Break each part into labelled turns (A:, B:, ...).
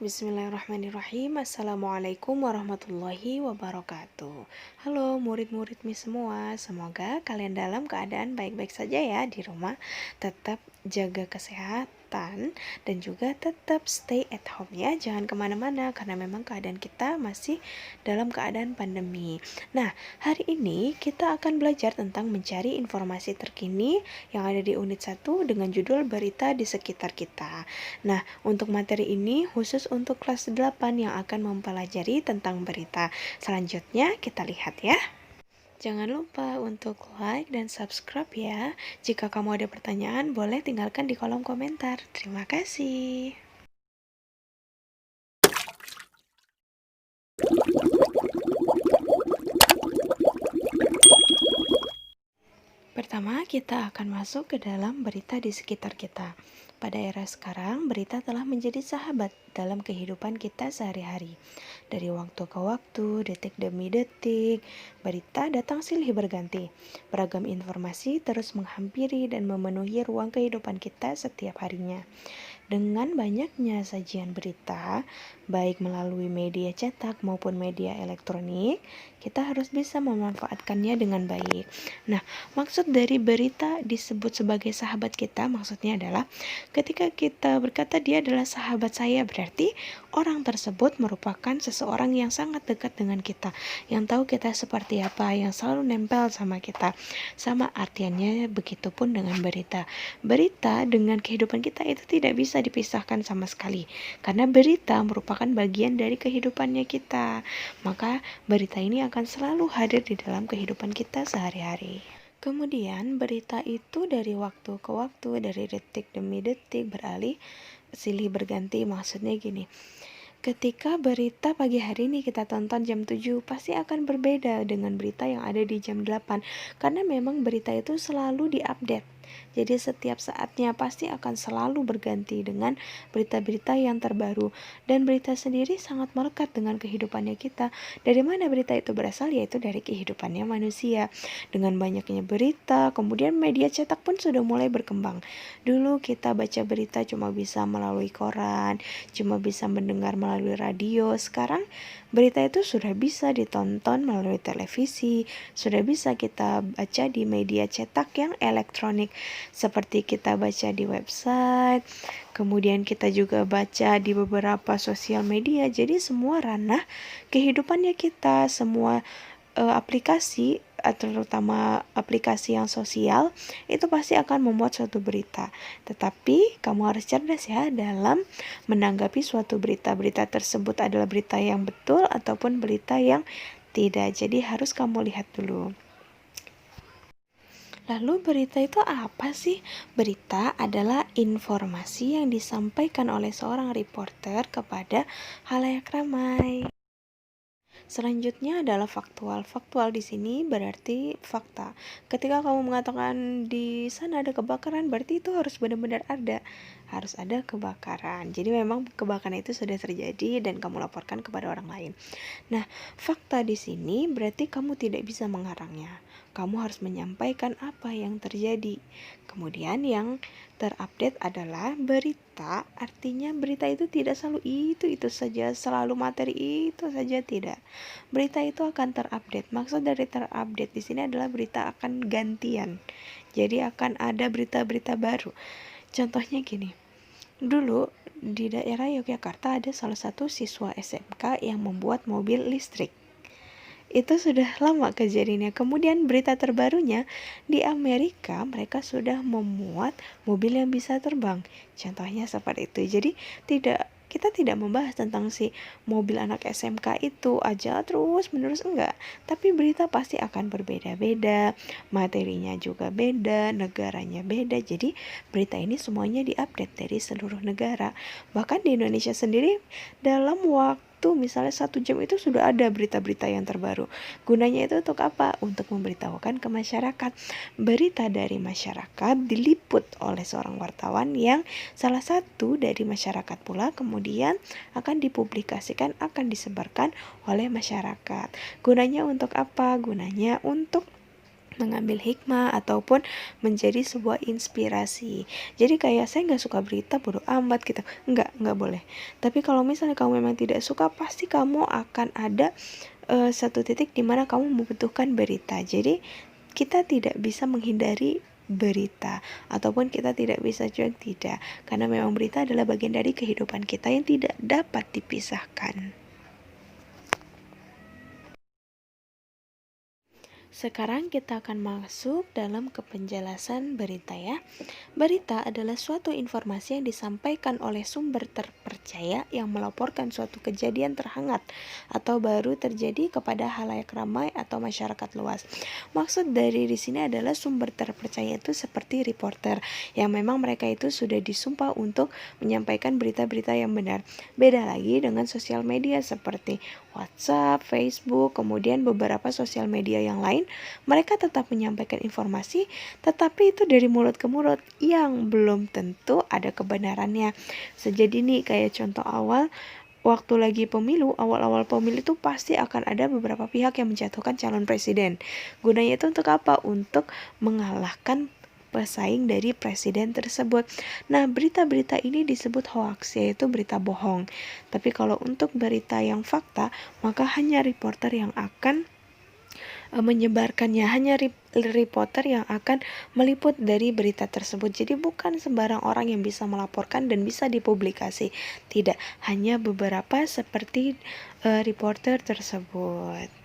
A: Bismillahirrahmanirrahim. Assalamualaikum warahmatullahi wabarakatuh. Halo murid-murid mi semua, semoga kalian dalam keadaan baik-baik saja ya di rumah. Tetap jaga kesehatan dan juga tetap stay at home ya. Jangan kemana-mana karena memang keadaan kita masih dalam keadaan pandemi. Nah, hari ini kita akan belajar tentang mencari informasi terkini yang ada di unit 1 dengan judul berita di sekitar kita. Nah, untuk materi ini khusus untuk kelas 8 yang akan mempelajari tentang berita. Selanjutnya kita lihat ya. Jangan lupa untuk like dan subscribe ya. Jika kamu ada pertanyaan, boleh tinggalkan di kolom komentar. Terima kasih. Pertama, kita akan masuk ke dalam berita di sekitar kita. Pada era sekarang, berita telah menjadi sahabat dalam kehidupan kita sehari-hari. Dari waktu ke waktu, detik demi detik, berita datang silih berganti. Beragam informasi terus menghampiri dan memenuhi ruang kehidupan kita setiap harinya. Dengan banyaknya sajian berita, baik melalui media cetak maupun media elektronik, kita harus bisa memanfaatkannya dengan baik. Nah, maksud dari berita disebut sebagai sahabat kita, maksudnya adalah ketika kita berkata dia adalah sahabat saya, berarti orang tersebut merupakan seseorang yang sangat dekat dengan kita, yang tahu kita seperti apa, yang selalu nempel sama kita. Sama artiannya begitupun dengan berita. Berita dengan kehidupan kita itu tidak bisa dipisahkan sama sekali, karena berita merupakan bagian dari kehidupannya kita. Maka berita ini akan selalu hadir di dalam kehidupan kita sehari-hari. Kemudian berita itu dari waktu ke waktu, dari detik demi detik beralih silih berganti. Maksudnya gini, ketika berita pagi hari ini kita tonton jam 7 pasti akan berbeda dengan berita yang ada di jam 8, karena memang berita itu selalu diupdate. Jadi setiap saatnya pasti akan selalu berganti dengan berita-berita yang terbaru. Dan berita sendiri sangat melekat dengan kehidupannya kita. Dari mana berita itu berasal? Yaitu dari kehidupannya manusia. Dengan banyaknya berita, kemudian media cetak pun sudah mulai berkembang. Dulu kita baca berita cuma bisa melalui koran, cuma bisa mendengar melalui radio. Sekarang berita itu sudah bisa ditonton melalui televisi, sudah bisa kita baca di media cetak yang elektronik, seperti kita baca di website, kemudian kita juga baca di beberapa sosial media. Jadi semua ranah kehidupannya kita, semua aplikasi, terutama aplikasi yang sosial, itu pasti akan memuat suatu berita. Tetapi kamu harus cerdas ya dalam menanggapi suatu berita. Berita tersebut adalah berita yang betul ataupun berita yang tidak. Jadi harus kamu lihat dulu. Lalu berita itu apa sih? Berita adalah informasi yang disampaikan oleh seorang reporter kepada khalayak ramai. Selanjutnya adalah faktual. Faktual di sini berarti fakta. Ketika kamu mengatakan di sana ada kebakaran, berarti itu harus benar-benar ada. Harus ada kebakaran. Jadi memang kebakaran itu sudah terjadi dan kamu laporkan kepada orang lain. Nah, fakta di sini berarti kamu tidak bisa mengarangnya. Kamu harus menyampaikan apa yang terjadi. Kemudian yang terupdate adalah berita. Artinya berita itu tidak selalu itu saja, selalu materi itu saja, tidak. Berita itu akan terupdate. Maksud dari terupdate di sini adalah berita akan gantian. Jadi akan ada berita-berita baru. Contohnya gini. Dulu di daerah Yogyakarta ada salah satu siswa SMK yang membuat mobil listrik. Itu sudah lama kejadiannya. Kemudian berita terbarunya, di Amerika mereka sudah memuat mobil yang bisa terbang. Contohnya seperti itu. Jadi kita tidak membahas tentang si mobil anak SMK itu aja terus menerus, enggak. Tapi berita pasti akan berbeda-beda, materinya juga beda, negaranya beda. Jadi berita ini semuanya diupdate dari seluruh negara. Bahkan di Indonesia sendiri dalam waktu misalnya 1 jam itu sudah ada berita-berita yang terbaru. Gunanya itu untuk apa? Untuk memberitahukan ke masyarakat. Berita dari masyarakat diliput oleh seorang wartawan yang salah satu dari masyarakat pula, kemudian akan dipublikasikan, akan disebarkan oleh masyarakat. Gunanya untuk apa? Gunanya untuk mengambil hikmah ataupun menjadi sebuah inspirasi. Jadi kayak saya nggak suka berita, bodo amat gitu, nggak boleh. Tapi kalau misalnya kamu memang tidak suka, pasti kamu akan ada satu titik di mana kamu membutuhkan berita. Jadi kita tidak bisa menghindari berita, ataupun kita tidak bisa cuek, tidak, karena memang berita adalah bagian dari kehidupan kita yang tidak dapat dipisahkan. Sekarang kita akan masuk dalam penjelasan berita ya. Berita adalah suatu informasi yang disampaikan oleh sumber terpercaya yang melaporkan suatu kejadian terhangat atau baru terjadi kepada halayak ramai atau masyarakat luas. Maksud dari di sini adalah sumber terpercaya itu seperti reporter yang memang mereka itu sudah disumpah untuk menyampaikan berita-berita yang benar. Beda lagi dengan sosial media seperti WhatsApp, Facebook, kemudian beberapa sosial media yang lain, mereka tetap menyampaikan informasi, tetapi itu dari mulut ke mulut yang belum tentu ada kebenarannya. Sejadi nih kayak contoh awal, waktu lagi pemilu, awal-awal pemilu itu pasti akan ada beberapa pihak yang menjatuhkan calon presiden. Gunanya itu untuk apa? Untuk mengalahkan pesaing dari presiden tersebut. Nah, berita-berita ini disebut hoax, yaitu berita bohong. Tapi kalau untuk berita yang fakta, maka hanya reporter yang akan menyebarkannya, hanya reporter yang akan meliput dari berita tersebut. Jadi bukan sembarang orang yang bisa melaporkan dan bisa dipublikasi. Tidak, hanya beberapa seperti reporter tersebut.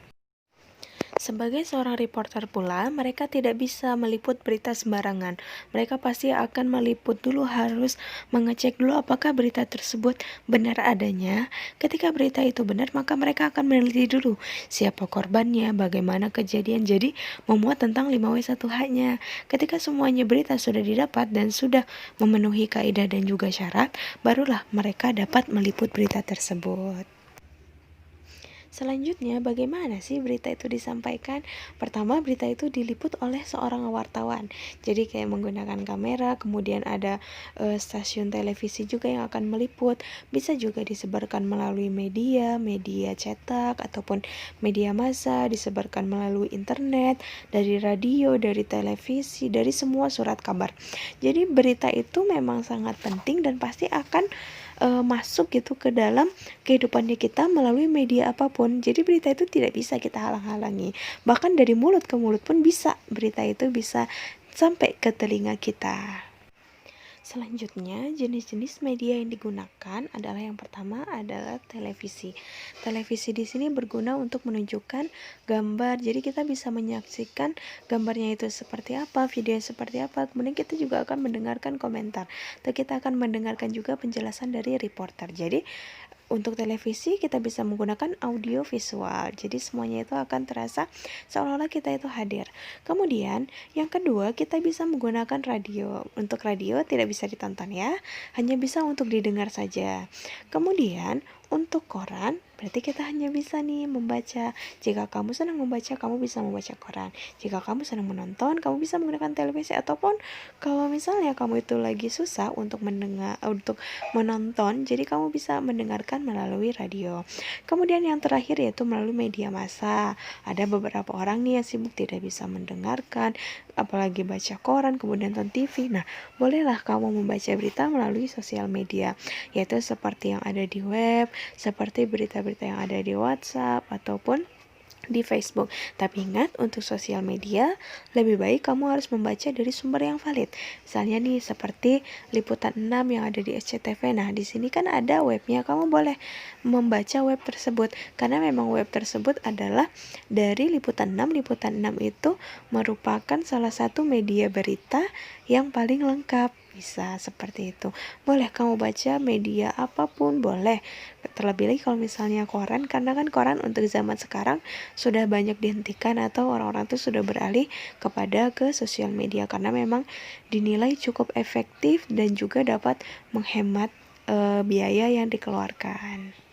A: Sebagai seorang reporter pula, mereka tidak bisa meliput berita sembarangan. Mereka pasti akan meliput dulu, harus mengecek dulu apakah berita tersebut benar adanya. Ketika berita itu benar, maka mereka akan meneliti dulu siapa korbannya, bagaimana kejadian. Jadi memuat tentang 5W1H-nya. Ketika semuanya berita sudah didapat dan sudah memenuhi kaidah dan juga syarat, barulah mereka dapat meliput berita tersebut. Selanjutnya, bagaimana sih berita itu disampaikan? Pertama, berita itu diliput oleh seorang wartawan. Jadi kayak menggunakan kamera, kemudian ada stasiun televisi juga yang akan meliput. Bisa juga disebarkan melalui media cetak ataupun media massa, disebarkan melalui internet, dari radio, dari televisi, dari semua surat kabar. Jadi berita itu memang sangat penting dan pasti akan masuk gitu ke dalam kehidupannya kita melalui media apapun. Jadi berita itu tidak bisa kita halang-halangi. Bahkan dari mulut ke mulut pun bisa, berita itu bisa sampai ke telinga kita. Selanjutnya, jenis-jenis media yang digunakan adalah yang pertama adalah televisi. Televisi di sini berguna untuk menunjukkan gambar. Jadi kita bisa menyaksikan gambarnya itu seperti apa, video seperti apa. Kemudian kita juga akan mendengarkan komentar. Atau kita akan mendengarkan juga penjelasan dari reporter. Jadi untuk televisi kita bisa menggunakan audio visual, jadi semuanya itu akan terasa seolah-olah kita itu hadir. Kemudian yang kedua, kita bisa menggunakan radio. Untuk radio tidak bisa ditonton ya, hanya bisa untuk didengar saja. Kemudian untuk koran, berarti kita hanya bisa nih membaca. Jika kamu senang membaca, kamu bisa membaca koran. Jika kamu senang menonton, kamu bisa menggunakan televisi. Ataupun kalau misalnya kamu itu lagi susah untuk menonton, jadi kamu bisa mendengarkan melalui radio. Kemudian yang terakhir yaitu melalui media massa. Ada beberapa orang nih yang sibuk tidak bisa mendengarkan, apalagi baca koran, kemudian nonton TV. Nah, bolehlah kamu membaca berita melalui sosial media, yaitu seperti yang ada di web, seperti berita-berita yang ada di WhatsApp ataupun di Facebook. Tapi ingat, untuk sosial media lebih baik kamu harus membaca dari sumber yang valid. Misalnya nih seperti Liputan 6 yang ada di SCTV. Nah, di sini kan ada webnya. Kamu boleh membaca web tersebut karena memang web tersebut adalah dari Liputan 6. Liputan 6 itu merupakan salah satu media berita yang paling lengkap. Bisa seperti itu. Boleh kamu baca media apapun, boleh. Terlebih lagi kalau misalnya koran, karena kan koran untuk zaman sekarang sudah banyak dihentikan atau orang-orang itu sudah beralih kepada ke sosial media karena memang dinilai cukup efektif dan juga dapat menghemat biaya yang dikeluarkan.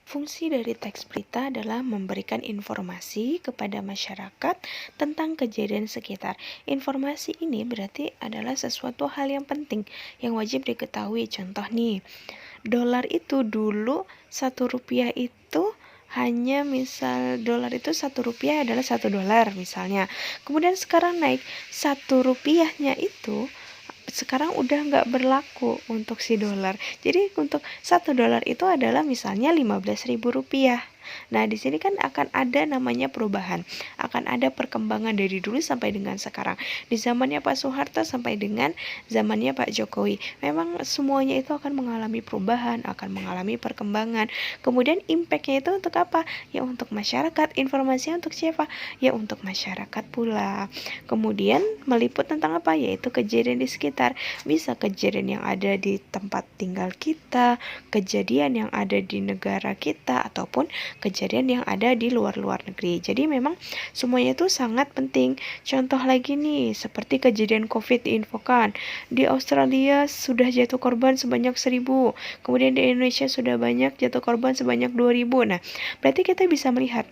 A: Fungsi dari teks berita adalah memberikan informasi kepada masyarakat tentang kejadian sekitar. Informasi ini berarti adalah sesuatu hal yang penting yang wajib diketahui. Contoh nih, dolar itu dulu 1 rupiah itu hanya misal dolar itu 1 rupiah adalah 1 dolar misalnya. Kemudian sekarang naik 1 rupiahnya itu sekarang udah nggak berlaku untuk si dolar. Jadi untuk 1 dolar itu adalah misalnya 15.000 rupiah. Nah, di sini kan akan ada namanya perubahan, akan ada perkembangan dari dulu sampai dengan sekarang. Di zamannya Pak Soeharto sampai dengan zamannya Pak Jokowi, memang semuanya itu akan mengalami perubahan, akan mengalami perkembangan. Kemudian impact-nya itu untuk apa? Ya untuk masyarakat. Informasinya untuk siapa? Ya untuk masyarakat pula. Kemudian meliput tentang apa? Yaitu kejadian di sekitar. Bisa kejadian yang ada di tempat tinggal kita, kejadian yang ada di negara kita, ataupun kejadian yang ada di luar negeri. Jadi memang semuanya itu sangat penting. Contoh lagi nih, seperti kejadian COVID diinfokan. Di Australia sudah jatuh korban sebanyak 1.000. Kemudian di Indonesia sudah banyak jatuh korban sebanyak 2.000. Nah, berarti kita bisa melihat,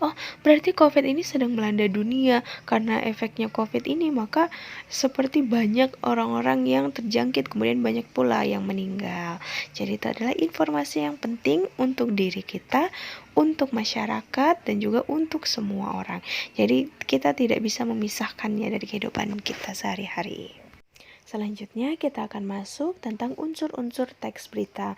A: oh, berarti COVID ini sedang melanda dunia. Karena efeknya COVID ini, maka seperti banyak orang-orang yang terjangkit, kemudian banyak pula yang meninggal. Jadi itu adalah informasi yang penting untuk diri kita, untuk masyarakat, dan juga untuk semua orang. Jadi kita tidak bisa memisahkannya dari kehidupan kita sehari-hari. Selanjutnya kita akan masuk tentang unsur-unsur teks berita.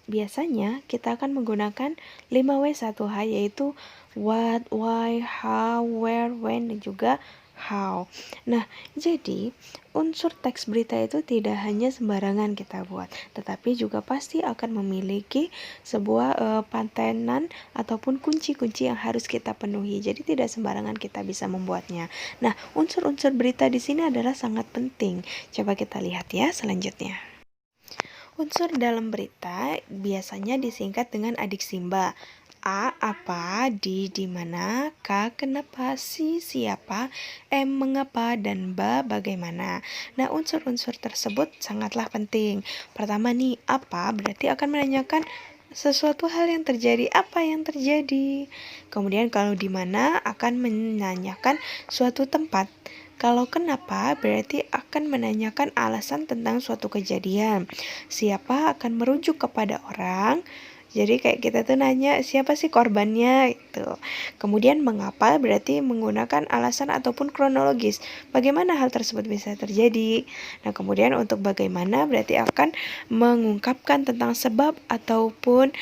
A: Biasanya kita akan menggunakan 5W1H, yaitu what, why, how, where, when, dan juga how. Nah, jadi unsur teks berita itu tidak hanya sembarangan kita buat, tetapi juga pasti akan memiliki sebuah patenan ataupun kunci-kunci yang harus kita penuhi. Jadi tidak sembarangan kita bisa membuatnya. Nah, unsur-unsur berita di sini adalah sangat penting. Coba kita lihat ya selanjutnya. Unsur dalam berita biasanya disingkat dengan adiksimba. A, apa, di mana, K, kenapa, si, siapa, M, mengapa, dan B, bagaimana. Nah, unsur-unsur tersebut sangatlah penting. Pertama nih, apa berarti akan menanyakan sesuatu hal yang terjadi, apa yang terjadi. Kemudian kalau di mana akan menanyakan suatu tempat. Kalau kenapa berarti akan menanyakan alasan tentang suatu kejadian. Siapa akan merujuk kepada orang. Jadi kayak kita tuh nanya siapa sih korbannya gitu. Kemudian mengapa berarti menggunakan alasan ataupun kronologis. Bagaimana hal tersebut bisa terjadi. Nah, kemudian untuk bagaimana berarti akan mengungkapkan tentang sebab ataupun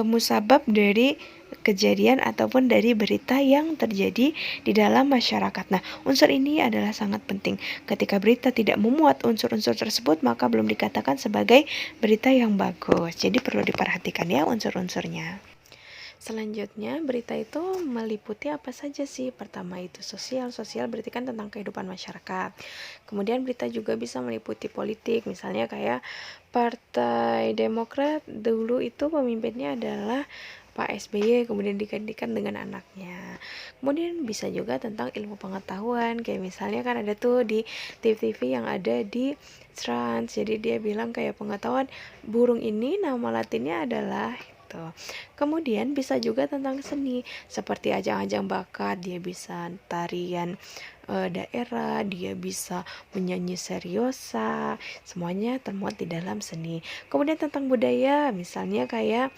A: musabab dari kejadian ataupun dari berita yang terjadi di dalam masyarakat. Nah, unsur ini adalah sangat penting. Ketika berita tidak memuat unsur-unsur tersebut, maka belum dikatakan sebagai berita yang bagus. Jadi perlu diperhatikan ya unsur-unsurnya. Selanjutnya, berita itu meliputi apa saja sih? Pertama itu sosial berarti kan tentang kehidupan masyarakat. Kemudian berita juga bisa meliputi politik, misalnya kayak Partai Demokrat dulu itu pemimpinnya adalah Pak SBY, kemudian digantikan dengan anaknya. Kemudian bisa juga tentang ilmu pengetahuan, kayak misalnya kan ada tuh di TV-TV yang ada di Trans, jadi dia bilang kayak pengetahuan burung ini nama latinnya adalah itu. Kemudian bisa juga tentang seni, seperti ajang-ajang bakat, dia bisa tarian daerah, dia bisa menyanyi seriosa, semuanya termuat di dalam seni. Kemudian tentang budaya, misalnya kayak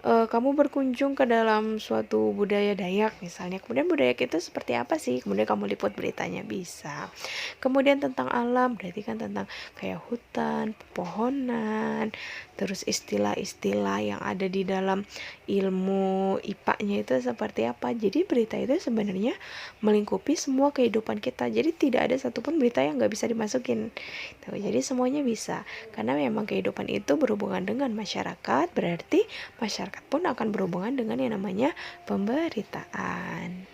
A: kamu berkunjung ke dalam suatu budaya Dayak misalnya, kemudian budaya itu seperti apa sih, kemudian kamu liput beritanya bisa. Kemudian tentang alam berarti kan tentang kayak hutan, pepohonan, terus istilah-istilah yang ada di dalam ilmu IPA-nya itu seperti apa. Jadi berita itu sebenarnya melingkupi semua kehidupan kita, jadi tidak ada satupun berita yang gak bisa dimasukin tuh. Jadi semuanya bisa, karena memang kehidupan itu berhubungan dengan masyarakat, berarti masyarakat pun akan berhubungan dengan yang namanya pemberitaan.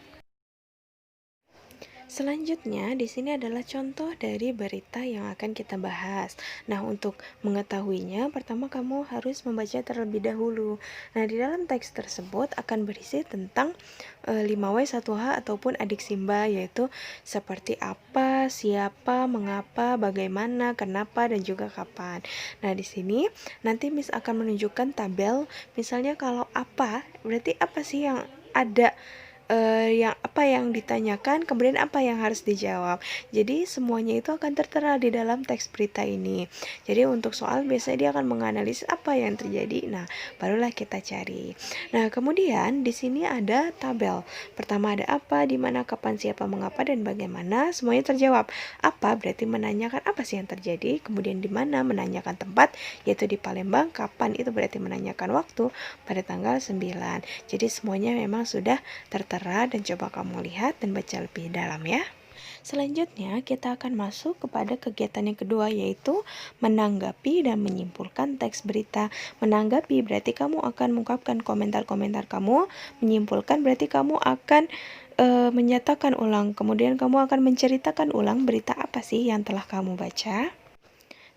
A: Selanjutnya, di sini adalah contoh dari berita yang akan kita bahas. Nah, untuk mengetahuinya, pertama kamu harus membaca terlebih dahulu. Nah, di dalam teks tersebut akan berisi tentang 5W1H ataupun adiksimba, yaitu seperti apa, siapa, mengapa, bagaimana, kenapa, dan juga kapan. Nah, di sini nanti Miss akan menunjukkan tabel. Misalnya kalau apa, berarti apa sih yang ada yang apa yang ditanyakan, kemudian apa yang harus dijawab. Jadi semuanya itu akan tertera di dalam teks berita ini. Jadi untuk soal biasanya dia akan menganalisis apa yang terjadi. Nah, barulah kita cari. Nah, kemudian di sini ada tabel. Pertama ada apa, di mana, kapan, siapa, mengapa, dan bagaimana. Semuanya terjawab. Apa berarti menanyakan apa sih yang terjadi. Kemudian di mana, menanyakan tempat, yaitu di Palembang. Kapan itu berarti menanyakan waktu, pada tanggal 9. Jadi semuanya memang sudah tertera dan coba kamu lihat dan baca lebih dalam ya. Selanjutnya kita akan masuk kepada kegiatan yang kedua, yaitu menanggapi dan menyimpulkan teks berita. Menanggapi berarti kamu akan mengungkapkan komentar-komentar kamu, menyimpulkan berarti kamu akan menyatakan ulang, kemudian kamu akan menceritakan ulang berita apa sih yang telah kamu baca.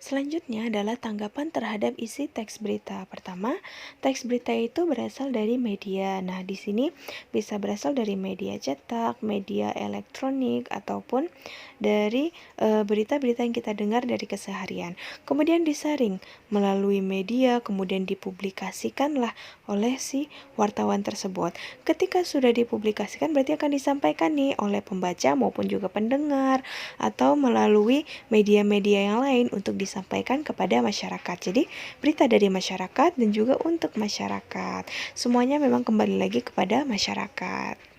A: Selanjutnya adalah tanggapan terhadap isi teks berita. Pertama, teks berita itu berasal dari media. Nah, di sini bisa berasal dari media cetak, media elektronik, ataupun dari berita-berita yang kita dengar dari keseharian. Kemudian disaring melalui media, kemudian dipublikasikanlah oleh si wartawan tersebut. Ketika sudah dipublikasikan, berarti akan disampaikan nih oleh pembaca maupun juga pendengar, atau melalui media-media yang lain untuk disampaikan kepada masyarakat. Jadi berita dari masyarakat dan juga untuk masyarakat. Semuanya memang kembali lagi kepada masyarakat.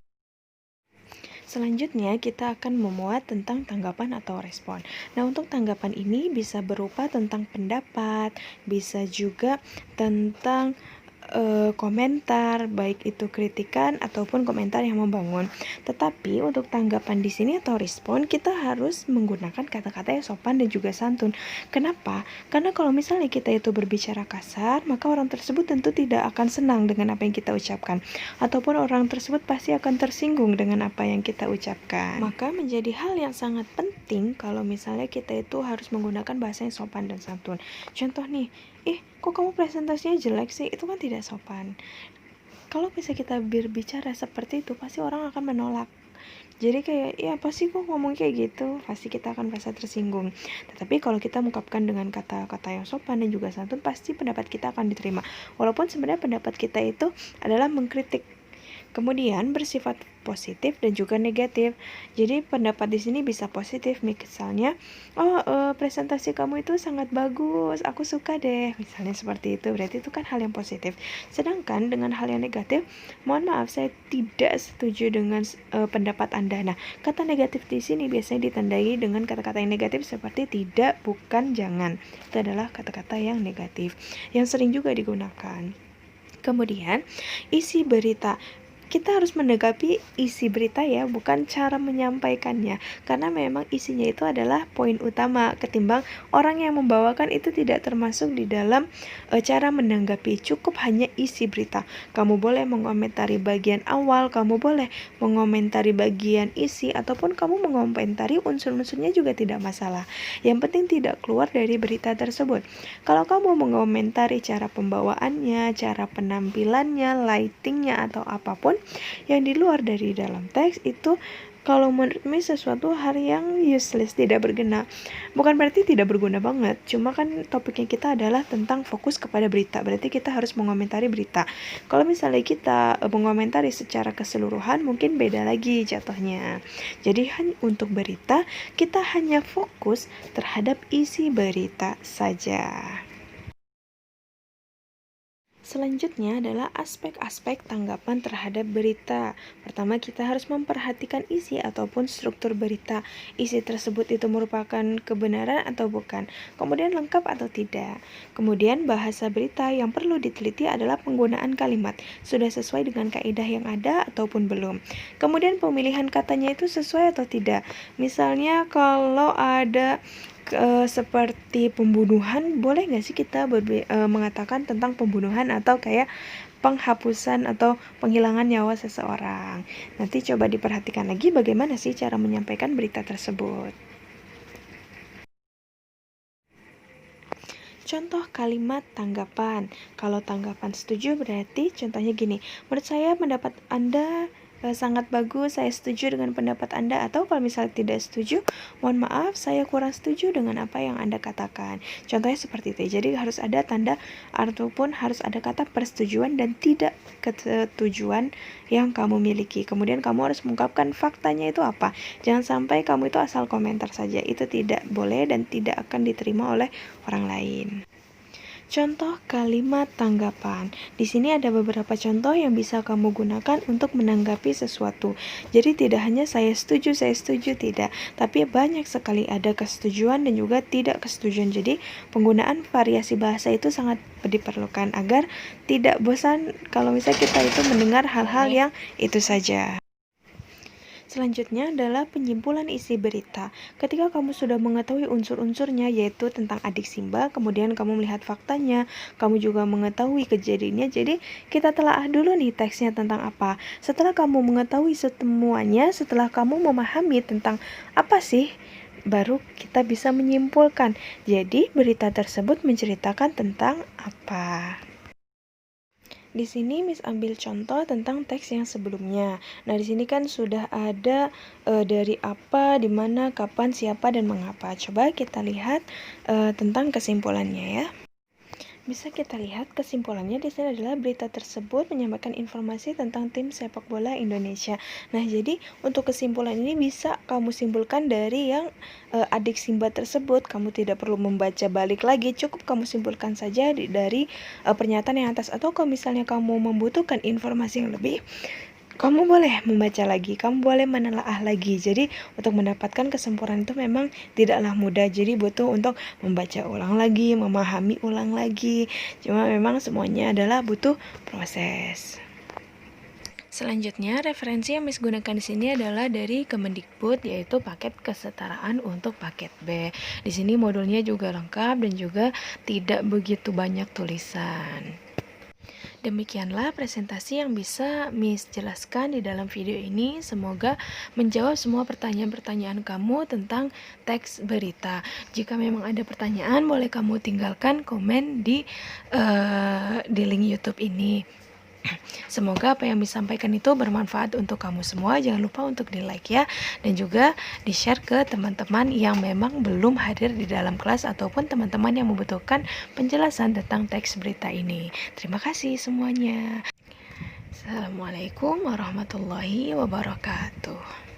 A: Selanjutnya kita akan memuat tentang tanggapan atau respon. Nah, untuk tanggapan ini bisa berupa tentang pendapat, bisa juga tentang komentar, baik itu kritikan ataupun komentar yang membangun. Tetapi untuk tanggapan di sini atau respon, kita harus menggunakan kata-kata yang sopan dan juga santun. Kenapa? Karena kalau misalnya kita itu berbicara kasar, maka orang tersebut tentu tidak akan senang dengan apa yang kita ucapkan, ataupun orang tersebut pasti akan tersinggung dengan apa yang kita ucapkan. Maka menjadi hal yang sangat penting kalau misalnya kita itu harus menggunakan bahasa yang sopan dan santun. Contoh nih, kok kamu presentasinya jelek sih? Itu kan tidak sopan. Kalau bisa kita berbicara seperti itu, pasti orang akan menolak. Jadi kayak, ya pasti kok ngomong kayak gitu, pasti kita akan merasa tersinggung. Tetapi kalau kita mengungkapkan dengan kata-kata yang sopan dan juga santun, pasti pendapat kita akan diterima. Walaupun sebenarnya pendapat kita itu adalah mengkritik. Kemudian bersifat positif dan juga negatif. Jadi pendapat di sini bisa positif, misalnya, presentasi kamu itu sangat bagus, aku suka deh, misalnya seperti itu. Berarti itu kan hal yang positif. Sedangkan dengan hal yang negatif, mohon maaf saya tidak setuju dengan pendapat Anda. Nah, kata negatif di sini biasanya ditandai dengan kata-kata yang negatif seperti tidak, bukan, jangan. Itu adalah kata-kata yang negatif yang sering juga digunakan. Kemudian isi berita. Kita harus menanggapi isi berita ya, bukan cara menyampaikannya. Karena memang isinya itu adalah poin utama, ketimbang orang yang membawakan itu tidak termasuk di dalam cara menanggapi. Cukup hanya isi berita. Kamu boleh mengomentari bagian awal, kamu boleh mengomentari bagian isi, ataupun kamu mengomentari unsur-unsurnya juga tidak masalah. Yang penting tidak keluar dari berita tersebut. Kalau kamu mengomentari cara pembawaannya, cara penampilannya, lightingnya, atau apapun yang di luar dari dalam teks, itu kalau menurut me sesuatu hal yang useless, tidak berguna. Bukan berarti tidak berguna banget, cuma kan topiknya kita adalah tentang fokus kepada berita, berarti kita harus mengomentari berita. Kalau misalnya kita mengomentari secara keseluruhan, mungkin beda lagi jatuhnya. Jadi untuk berita, kita hanya fokus terhadap isi berita saja. Selanjutnya adalah aspek-aspek tanggapan terhadap berita. Pertama, kita harus memperhatikan isi ataupun struktur berita. Isi tersebut itu merupakan kebenaran atau bukan, kemudian lengkap atau tidak. Kemudian bahasa berita yang perlu diteliti adalah penggunaan kalimat. Sudah sesuai dengan kaidah yang ada ataupun belum. Kemudian pemilihan katanya itu sesuai atau tidak. Misalnya kalau ada seperti pembunuhan, boleh nggak sih kita mengatakan tentang pembunuhan atau kayak penghapusan atau penghilangan nyawa seseorang. Nanti coba diperhatikan lagi bagaimana sih cara menyampaikan berita tersebut. Contoh kalimat tanggapan. Kalau tanggapan setuju berarti contohnya gini, menurut saya pendapat Anda sangat bagus, saya setuju dengan pendapat Anda, atau kalau misalnya tidak setuju, mohon maaf, saya kurang setuju dengan apa yang Anda katakan. Contohnya seperti itu. Jadi harus ada tanda ataupun harus ada kata persetujuan dan tidak kesetujuan yang kamu miliki. Kemudian kamu harus mengungkapkan faktanya itu apa. Jangan sampai kamu itu asal komentar saja. Itu tidak boleh dan tidak akan diterima oleh orang lain. Contoh kalimat tanggapan. Di sini ada beberapa contoh yang bisa kamu gunakan untuk menanggapi sesuatu. Jadi tidak hanya saya setuju, tidak. Tapi banyak sekali ada kesetujuan dan juga tidak kesetujuan. Jadi penggunaan variasi bahasa itu sangat diperlukan agar tidak bosan kalau misalnya kita itu mendengar hal-hal yang itu saja. Selanjutnya adalah penyimpulan isi berita. Ketika kamu sudah mengetahui unsur-unsurnya, yaitu tentang adik Simba, kemudian kamu melihat faktanya, kamu juga mengetahui kejadiannya, jadi kita telaah dulu nih teksnya tentang apa. Setelah kamu mengetahui semuanya, setelah kamu memahami tentang apa sih, baru kita bisa menyimpulkan. Jadi berita tersebut menceritakan tentang apa. Di sini Miss ambil contoh tentang teks yang sebelumnya. Nah, di sini kan sudah ada dari apa, di mana, kapan, siapa, dan mengapa. Coba kita lihat tentang kesimpulannya ya. Bisa kita lihat kesimpulannya di sini adalah berita tersebut menyampaikan informasi tentang tim sepak bola Indonesia. Nah, jadi untuk kesimpulan ini bisa kamu simpulkan dari yang adik Simba tersebut. Kamu tidak perlu membaca balik lagi, cukup kamu simpulkan saja dari pernyataan yang atas. Atau kalau misalnya kamu membutuhkan informasi yang lebih, kamu boleh membaca lagi, kamu boleh menelaah lagi. Jadi untuk mendapatkan kesimpulan itu memang tidaklah mudah. Jadi butuh untuk membaca ulang lagi, memahami ulang lagi. Cuma memang semuanya adalah butuh proses. Selanjutnya, referensi yang Miss gunakan di sini adalah dari Kemendikbud, yaitu paket kesetaraan untuk paket B. Di sini modulnya juga lengkap dan juga tidak begitu banyak tulisan. Demikianlah presentasi yang bisa Miss jelaskan di dalam video ini. Semoga menjawab semua pertanyaan-pertanyaan kamu tentang teks berita. Jika memang ada pertanyaan, boleh kamu tinggalkan komen di link YouTube ini. Semoga apa yang disampaikan itu bermanfaat untuk kamu semua. Jangan lupa untuk di-like ya, dan juga di-share ke teman-teman yang memang belum hadir di dalam kelas ataupun teman-teman yang membutuhkan penjelasan tentang teks berita ini. Terima kasih semuanya. Assalamualaikum warahmatullahi wabarakatuh.